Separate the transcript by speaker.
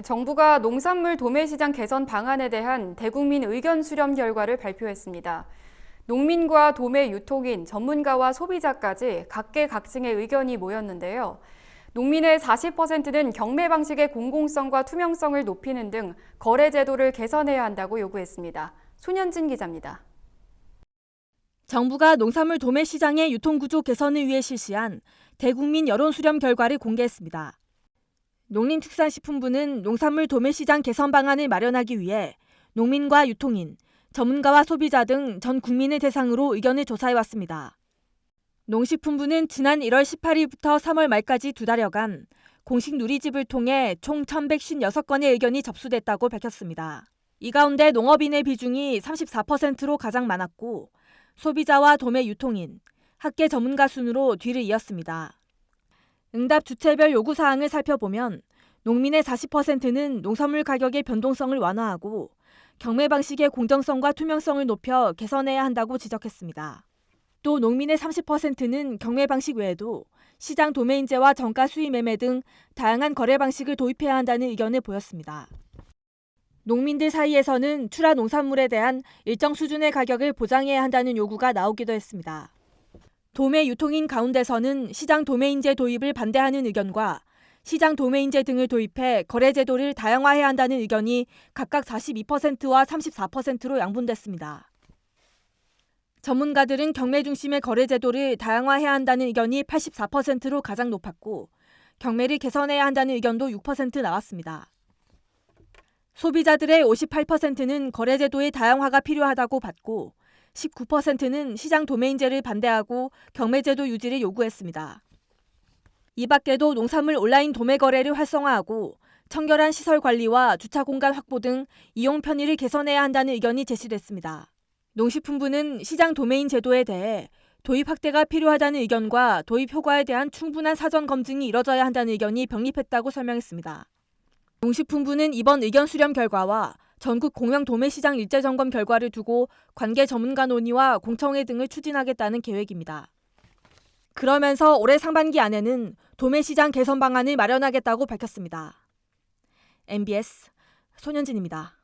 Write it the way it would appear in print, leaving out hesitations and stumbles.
Speaker 1: 정부가 농산물 도매시장 개선 방안에 대한 대국민 의견 수렴 결과를 발표했습니다. 농민과 도매 유통인, 전문가와 소비자까지 각계각층의 의견이 모였는데요. 농민의 40%는 경매 방식의 공공성과 투명성을 높이는 등 거래 제도를 개선해야 한다고 요구했습니다. 손현진 기자입니다.
Speaker 2: 정부가 농산물 도매시장의 유통구조 개선을 위해 실시한 대국민 여론 수렴 결과를 공개했습니다. 농림축산식품부는 농산물 도매시장 개선 방안을 마련하기 위해 농민과 유통인, 전문가와 소비자 등 전 국민을 대상으로 의견을 조사해왔습니다. 농식품부는 지난 1월 18일부터 3월 말까지 2달여간 공식 누리집을 통해 총 1,156건의 의견이 접수됐다고 밝혔습니다. 이 가운데 농업인의 비중이 34%로 가장 많았고 소비자와 도매 유통인, 학계 전문가 순으로 뒤를 이었습니다. 응답 주체별 요구사항을 살펴보면 농민의 40%는 농산물 가격의 변동성을 완화하고 경매 방식의 공정성과 투명성을 높여 개선해야 한다고 지적했습니다. 또 농민의 30%는 경매 방식 외에도 시장 도매인제와 정가 수의 매매 등 다양한 거래 방식을 도입해야 한다는 의견을 보였습니다. 농민들 사이에서는 출하 농산물에 대한 일정 수준의 가격을 보장해야 한다는 요구가 나오기도 했습니다. 도매 유통인 가운데서는 시장 도매인제 도입을 반대하는 의견과 시장 도매인제 등을 도입해 거래 제도를 다양화해야 한다는 의견이 각각 42%와 34%로 양분됐습니다. 전문가들은 경매 중심의 거래 제도를 다양화해야 한다는 의견이 84%로 가장 높았고 경매를 개선해야 한다는 의견도 6% 나왔습니다. 소비자들의 58%는 거래 제도의 다양화가 필요하다고 봤고 19%는 시장 도매인제를 반대하고 경매제도 유지를 요구했습니다. 이 밖에도 농산물 온라인 도매 거래를 활성화하고 청결한 시설 관리와 주차 공간 확보 등 이용 편의를 개선해야 한다는 의견이 제시됐습니다. 농식품부는 시장 도매인 제도에 대해 도입 확대가 필요하다는 의견과 도입 효과에 대한 충분한 사전 검증이 이뤄져야 한다는 의견이 병립했다고 설명했습니다. 농식품부는 이번 의견 수렴 결과와 전국 공영 도매시장 일제 점검 결과를 두고 관계 전문가 논의와 공청회 등을 추진하겠다는 계획입니다. 그러면서 올해 상반기 안에는 도매시장 개선 방안을 마련하겠다고 밝혔습니다. MBS 손현진입니다.